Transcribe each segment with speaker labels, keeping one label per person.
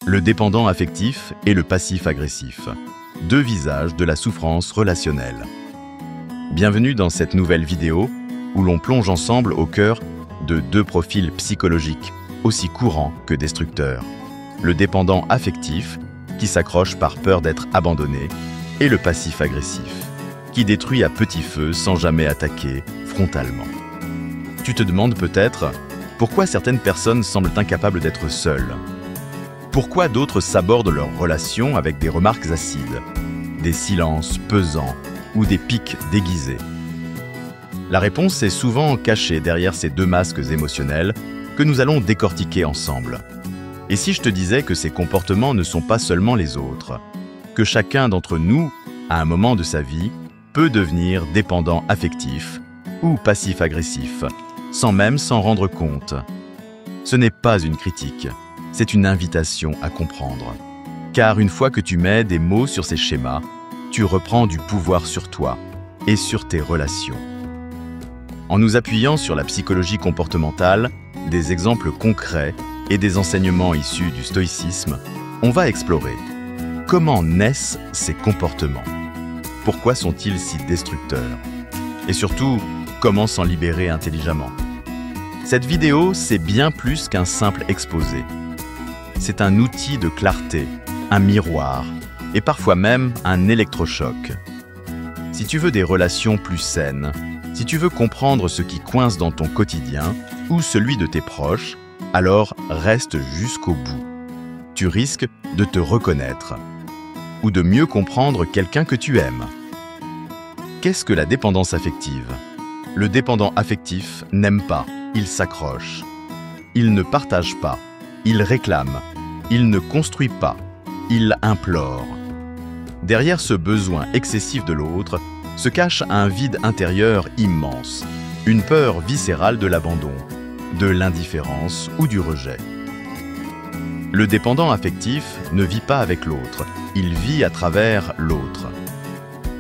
Speaker 1: Le dépendant affectif et le passif agressif. Deux visages de la souffrance relationnelle. Bienvenue dans cette nouvelle vidéo où l'on plonge ensemble au cœur de deux profils psychologiques aussi courants que destructeurs. Le dépendant affectif, qui s'accroche par peur d'être abandonné, et le passif agressif, qui détruit à petit feu sans jamais attaquer frontalement. Tu te demandes peut-être pourquoi certaines personnes semblent incapables d'être seules. Pourquoi d'autres s'abordent leurs relations avec des remarques acides, des silences pesants ou des pics déguisés? La réponse est souvent cachée derrière ces deux masques émotionnels que nous allons décortiquer ensemble. Et si je te disais que ces comportements ne sont pas seulement les autres, que chacun d'entre nous, à un moment de sa vie, peut devenir dépendant affectif ou passif-agressif, sans même s'en rendre compte. Ce n'est pas une critique, c'est une invitation à comprendre. Car une fois que tu mets des mots sur ces schémas, tu reprends du pouvoir sur toi et sur tes relations. En nous appuyant sur la psychologie comportementale, des exemples concrets et des enseignements issus du stoïcisme, on va explorer comment naissent ces comportements, pourquoi sont-ils si destructeurs, et surtout, comment s'en libérer intelligemment. Cette vidéo, c'est bien plus qu'un simple exposé. C'est un outil de clarté, un miroir, et parfois même un électrochoc. Si tu veux des relations plus saines, si tu veux comprendre ce qui coince dans ton quotidien ou celui de tes proches, alors reste jusqu'au bout. Tu risques de te reconnaître ou de mieux comprendre quelqu'un que tu aimes. Qu'est-ce que la dépendance affective? Le dépendant affectif n'aime pas, il s'accroche. Il ne partage pas, il réclame, il ne construit pas, il implore. Derrière ce besoin excessif de l'autre se cache un vide intérieur immense, une peur viscérale de l'abandon, de l'indifférence ou du rejet. Le dépendant affectif ne vit pas avec l'autre, il vit à travers l'autre.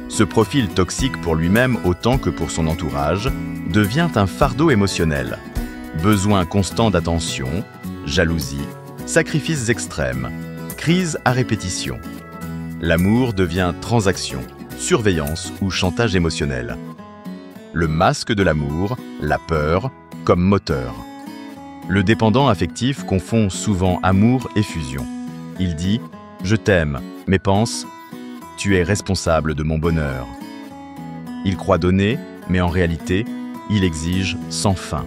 Speaker 1: Ce profil toxique pour lui-même autant que pour son entourage devient un fardeau émotionnel. Besoin constant d'attention, jalousie, sacrifices extrêmes, crise à répétition. L'amour devient transaction, surveillance ou chantage émotionnel. Le masque de l'amour, la peur, comme moteur. Le dépendant affectif confond souvent amour et fusion. Il dit « je t'aime », mais pense « tu es responsable de mon bonheur ». Il croit donner, mais en réalité, il exige sans fin.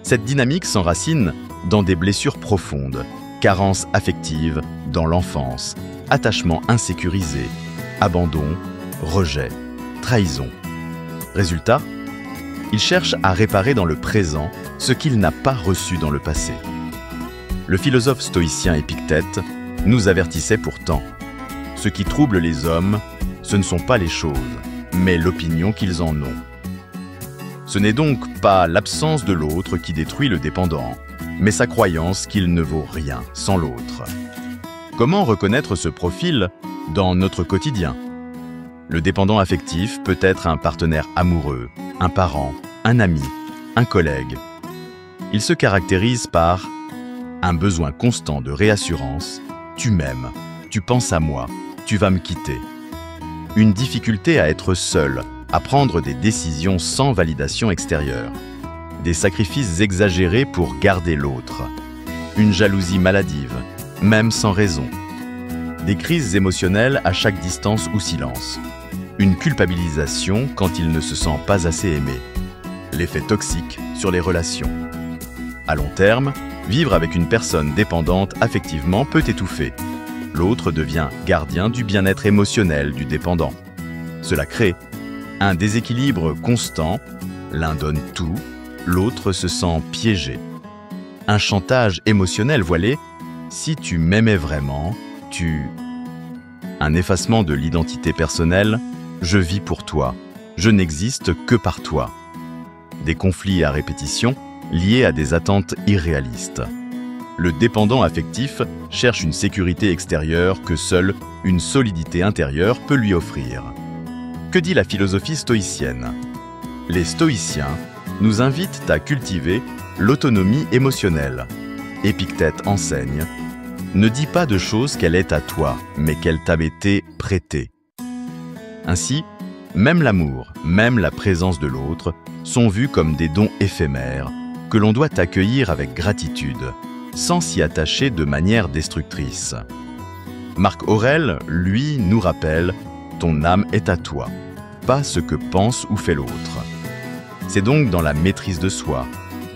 Speaker 1: Cette dynamique s'enracine dans des blessures profondes, carence affective dans l'enfance, attachement insécurisé, abandon, rejet, trahison. Résultat, il cherche à réparer dans le présent ce qu'il n'a pas reçu dans le passé. Le philosophe stoïcien Épictète nous avertissait pourtant « Ce qui trouble les hommes, ce ne sont pas les choses, mais l'opinion qu'ils en ont. » Ce n'est donc pas l'absence de l'autre qui détruit le dépendant, mais sa croyance qu'il ne vaut rien sans l'autre. Comment reconnaître ce profil dans notre quotidien? Le dépendant affectif peut être un partenaire amoureux, un parent, un ami, un collègue. Il se caractérise par un besoin constant de réassurance, tu m'aimes, tu penses à moi, tu vas me quitter. Une difficulté à être seul, à prendre des décisions sans validation extérieure. Des sacrifices exagérés pour garder l'autre. Une jalousie maladive, même sans raison. Des crises émotionnelles à chaque distance ou silence. Une culpabilisation quand il ne se sent pas assez aimé. L'effet toxique sur les relations. À long terme, vivre avec une personne dépendante affectivement peut étouffer. L'autre devient gardien du bien-être émotionnel du dépendant. Cela crée un déséquilibre constant, l'un donne tout, l'autre se sent piégé. Un chantage émotionnel voilé, si tu m'aimais vraiment, Un effacement de l'identité personnelle, je vis pour toi, je n'existe que par toi. Des conflits à répétition liés à des attentes irréalistes. Le dépendant affectif cherche une sécurité extérieure que seule une solidité intérieure peut lui offrir. Que dit la philosophie stoïcienne? Les stoïciens nous invitent à cultiver l'autonomie émotionnelle. Épictète enseigne Ne dis pas de choses qu'elle est à toi, mais qu'elle t'a été prêtée. Ainsi, même l'amour, même la présence de l'autre sont vus comme des dons éphémères que l'on doit accueillir avec gratitude, sans s'y attacher de manière destructrice. Marc Aurèle, lui, nous rappelle « Ton âme est à toi, pas ce que pense ou fait l'autre ». C'est donc dans la maîtrise de soi,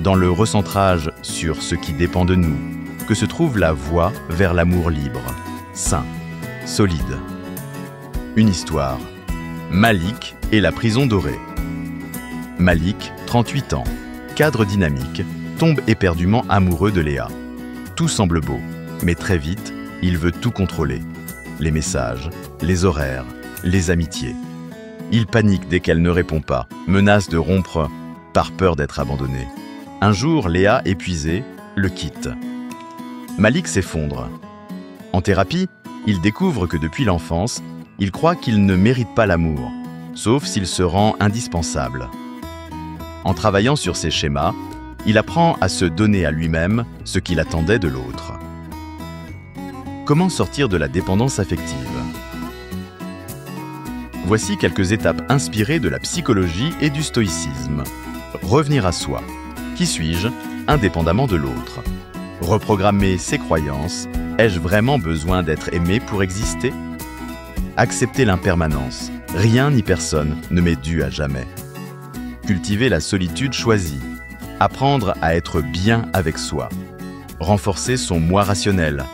Speaker 1: dans le recentrage sur ce qui dépend de nous, que se trouve la voie vers l'amour libre, sain, solide. Une histoire. Malik et la prison dorée. Malik, 38 ans, cadre dynamique, tombe éperdument amoureux de Léa. Tout semble beau, mais très vite, il veut tout contrôler. Les messages, les horaires, les amitiés. Il panique dès qu'elle ne répond pas, menace de rompre par peur d'être abandonné. Un jour, Léa, épuisée, le quitte. Malik s'effondre. En thérapie, il découvre que depuis l'enfance, il croit qu'il ne mérite pas l'amour, sauf s'il se rend indispensable. En travaillant sur ses schémas, il apprend à se donner à lui-même ce qu'il attendait de l'autre. Comment sortir de la dépendance affective? Voici quelques étapes inspirées de la psychologie et du stoïcisme. Revenir à soi. Qui suis-je, indépendamment de l'autre? Reprogrammer ses croyances. Ai-je vraiment besoin d'être aimé pour exister? Accepter l'impermanence. Rien ni personne ne m'est dû à jamais. Cultiver la solitude choisie. Apprendre à être bien avec soi. Renforcer son moi rationnel.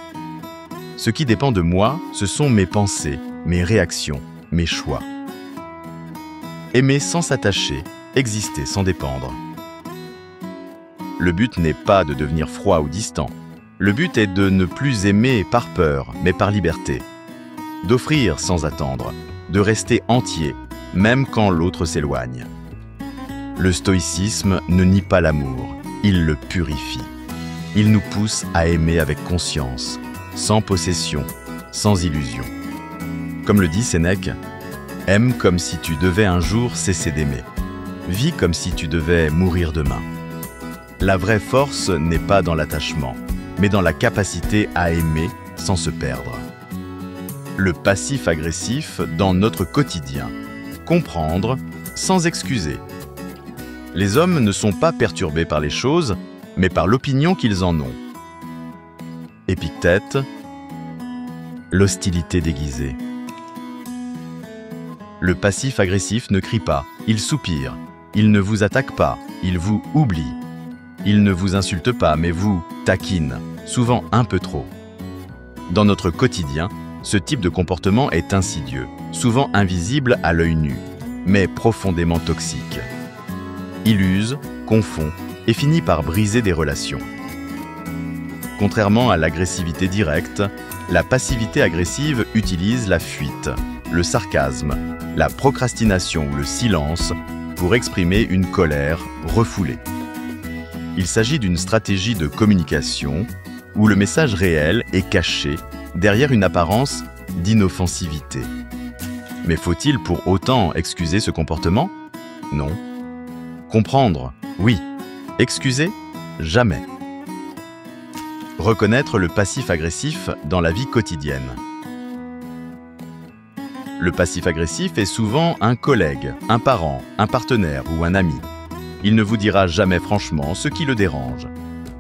Speaker 1: Ce qui dépend de moi, ce sont mes pensées, mes réactions, mes choix. Aimer sans s'attacher, exister sans dépendre. Le but n'est pas de devenir froid ou distant. Le but est de ne plus aimer par peur, mais par liberté. D'offrir sans attendre, de rester entier, même quand l'autre s'éloigne. Le stoïcisme ne nie pas l'amour, il le purifie. Il nous pousse à aimer avec conscience, sans possession, sans illusion. Comme le dit Sénèque, « Aime comme si tu devais un jour cesser d'aimer. Vis comme si tu devais mourir demain. » La vraie force n'est pas dans l'attachement, mais dans la capacité à aimer sans se perdre. Le passif agressif dans notre quotidien. Comprendre sans excuser. Les hommes ne sont pas perturbés par les choses, mais par l'opinion qu'ils en ont. Épictète. L'hostilité déguisée. Le passif agressif ne crie pas, il soupire. Il ne vous attaque pas, il vous oublie. Il ne vous insulte pas, mais vous taquine, souvent un peu trop. Dans notre quotidien, ce type de comportement est insidieux, souvent invisible à l'œil nu, mais profondément toxique. Il use, confond et finit par briser des relations. Contrairement à l'agressivité directe, la passivité agressive utilise la fuite, le sarcasme, la procrastination ou le silence pour exprimer une colère refoulée. Il s'agit d'une stratégie de communication où le message réel est caché derrière une apparence d'inoffensivité. Mais faut-il pour autant excuser ce comportement? Non. Comprendre? Oui. Excuser? Jamais. Reconnaître le passif agressif dans la vie quotidienne. Le passif agressif est souvent un collègue, un parent, un partenaire ou un ami. Il ne vous dira jamais franchement ce qui le dérange.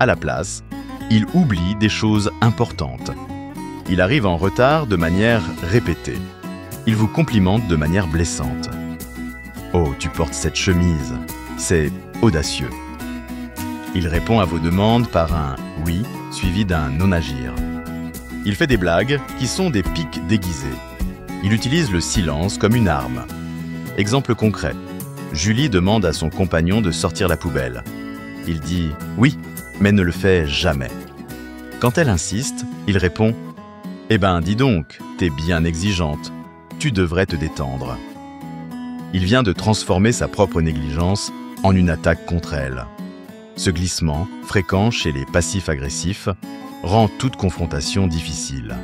Speaker 1: À la place, il oublie des choses importantes. Il arrive en retard de manière répétée. Il vous complimente de manière blessante. « Oh, tu portes cette chemise, c'est audacieux. » Il répond à vos demandes par un « oui » suivi d'un non-agir. Il fait des blagues qui sont des piques déguisées. Il utilise le silence comme une arme. Exemple concret. Julie demande à son compagnon de sortir la poubelle. Il dit « oui », mais ne le fait jamais. Quand elle insiste, il répond « eh ben, dis donc, t'es bien exigeante, tu devrais te détendre. » Il vient de transformer sa propre négligence en une attaque contre elle. Ce glissement, fréquent chez les passifs agressifs, rend toute confrontation difficile.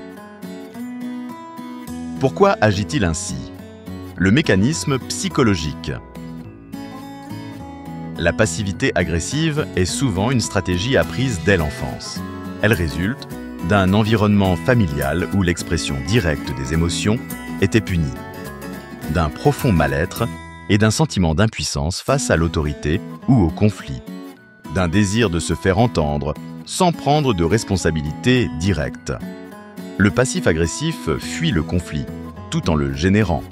Speaker 1: Pourquoi agit-il ainsi? Le mécanisme psychologique. La passivité agressive est souvent une stratégie apprise dès l'enfance. Elle résulte d'un environnement familial où l'expression directe des émotions était punie, d'un profond mal-être et d'un sentiment d'impuissance face à l'autorité ou au conflit, d'un désir de se faire entendre sans prendre de responsabilité directe. Le passif agressif fuit le conflit, tout en le générant.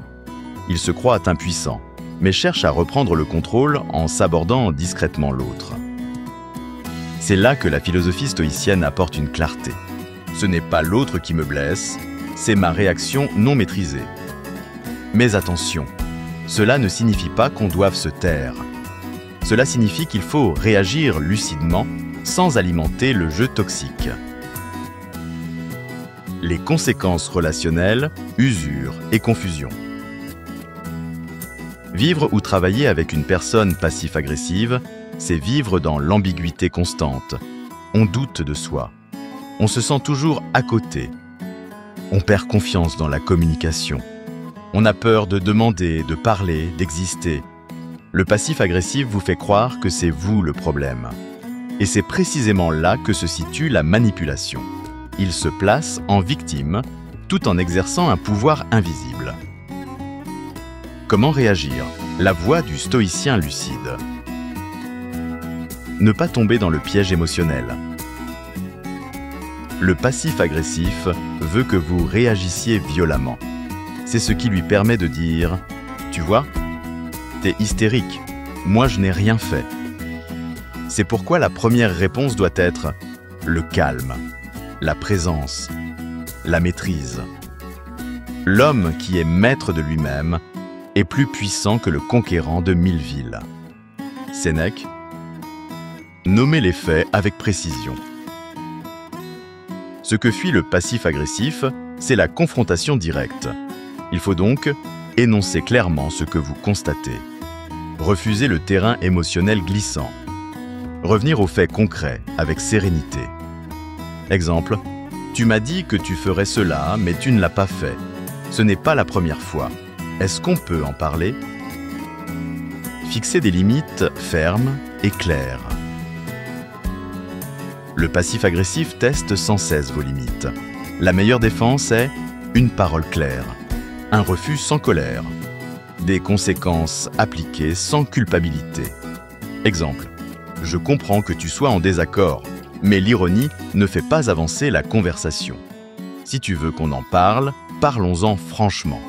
Speaker 1: Il se croit impuissant, mais cherche à reprendre le contrôle en s'abordant discrètement l'autre. C'est là que la philosophie stoïcienne apporte une clarté. Ce n'est pas l'autre qui me blesse, c'est ma réaction non maîtrisée. Mais attention, cela ne signifie pas qu'on doive se taire. Cela signifie qu'il faut réagir lucidement sans alimenter le jeu toxique. Les conséquences relationnelles, usure et confusion. Vivre ou travailler avec une personne passif-agressive, c'est vivre dans l'ambiguïté constante. On doute de soi. On se sent toujours à côté. On perd confiance dans la communication. On a peur de demander, de parler, d'exister. Le passif agressif vous fait croire que c'est vous le problème. Et c'est précisément là que se situe la manipulation. Il se place en victime, tout en exerçant un pouvoir invisible. Comment réagir? La voie du stoïcien lucide. Ne pas tomber dans le piège émotionnel. Le passif agressif veut que vous réagissiez violemment. C'est ce qui lui permet de dire « Tu vois, t'es hystérique, moi je n'ai rien fait ». C'est pourquoi la première réponse doit être le calme, la présence, la maîtrise. L'homme qui est maître de lui-même est plus puissant que le conquérant de 1000 villes. Sénèque. Nommez les faits avec précision. Ce que fuit le passif agressif, c'est la confrontation directe. Il faut donc énoncer clairement ce que vous constatez. Refuser le terrain émotionnel glissant. Revenir aux faits concrets avec sérénité. Exemple, tu m'as dit que tu ferais cela, mais tu ne l'as pas fait. Ce n'est pas la première fois. Est-ce qu'on peut en parler? Fixer des limites fermes et claires. Le passif agressif teste sans cesse vos limites. La meilleure défense est une parole claire, un refus sans colère, des conséquences appliquées sans culpabilité. Exemple, je comprends que tu sois en désaccord, mais l'ironie ne fait pas avancer la conversation. Si tu veux qu'on en parle, parlons-en franchement.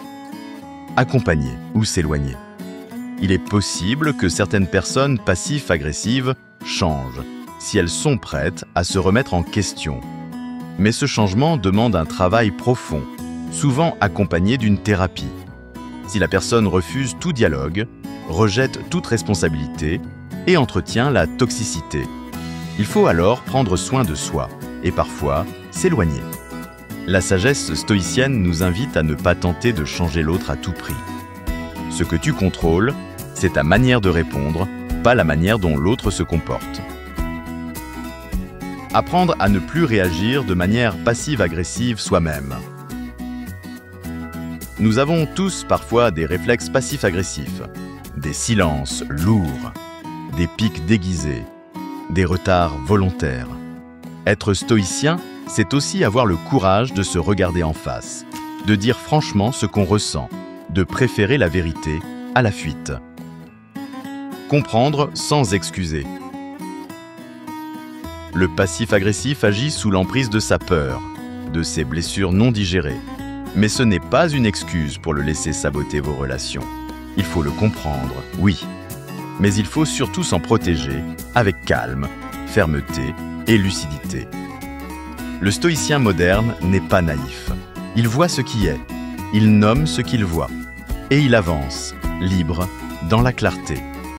Speaker 1: Accompagner ou s'éloigner. Il est possible que certaines personnes passif-agressives changent, si elles sont prêtes à se remettre en question. Mais ce changement demande un travail profond, souvent accompagné d'une thérapie. Si la personne refuse tout dialogue, rejette toute responsabilité et entretient la toxicité, il faut alors prendre soin de soi et parfois s'éloigner. La sagesse stoïcienne nous invite à ne pas tenter de changer l'autre à tout prix. Ce que tu contrôles, c'est ta manière de répondre, pas la manière dont l'autre se comporte. Apprendre à ne plus réagir de manière passive-agressive soi-même. Nous avons tous parfois des réflexes passifs-agressifs, des silences lourds, des pics déguisés, des retards volontaires. Être stoïcien, c'est aussi avoir le courage de se regarder en face, de dire franchement ce qu'on ressent, de préférer la vérité à la fuite. Comprendre sans excuser. Le passif agressif agit sous l'emprise de sa peur, de ses blessures non digérées. Mais ce n'est pas une excuse pour le laisser saboter vos relations. Il faut le comprendre, oui. Mais il faut surtout s'en protéger avec calme, fermeté et lucidité. Le stoïcien moderne n'est pas naïf. Il voit ce qui est, il nomme ce qu'il voit. Et il avance, libre, dans la clarté.